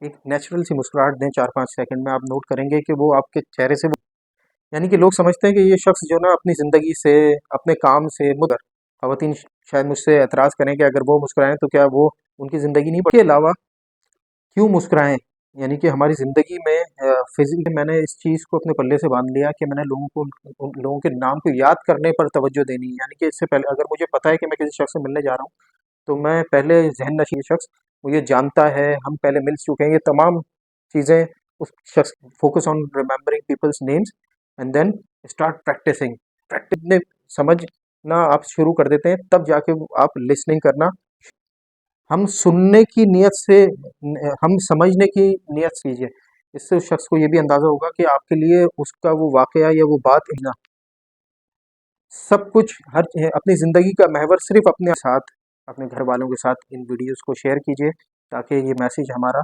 ایک نیچرل سی مسکراہٹ دیں 4-5 سیکنڈ میں، آپ نوٹ کریں گے کہ وہ آپ کے چہرے سے یعنی کہ لوگ سمجھتے ہیں کہ یہ شخص جو نا اپنی زندگی سے، اپنے کام سے خواتین شاید مجھ سے اعتراض کریں کہ اگر وہ مسکرائیں تو کیا وہ ان کی زندگی نہیں کے علاوہ کیوں مسکرائیں؟ یعنی کہ ہماری زندگی میں فزیکلی میں نے اس چیز کو اپنے پلے سے باندھ لیا کہ میں نے ان لوگوں کے نام کو یاد کرنے پر توجہ دینی ہے۔ یعنی کہ اس سے پہلے اگر مجھے پتہ ہے کہ میں کسی شخص سے ملنے جا رہا ہوں تو میں پہلے ذہن نشین شخص مجھے جانتا ہے، ہم پہلے مل چکے ہیں، یہ تمام چیزیں اس شخص focus on remembering peoples names and then start practicing میں سمجھنا آپ شروع کر دیتے ہیں، تب جا کے آپ لسننگ کرنا ہم سننے کی نیت سے ہم سمجھنے کی نیت سے کیجیے، اس سے اس شخص کو یہ بھی اندازہ ہوگا کہ آپ کے لیے اس کا وہ واقعہ یا وہ بات سب کچھ اپنی زندگی کا محور صرف اپنے ساتھ، اپنے گھر والوں کے ساتھ ان ویڈیوز کو شیئر کیجیے تاکہ یہ میسیج ہمارا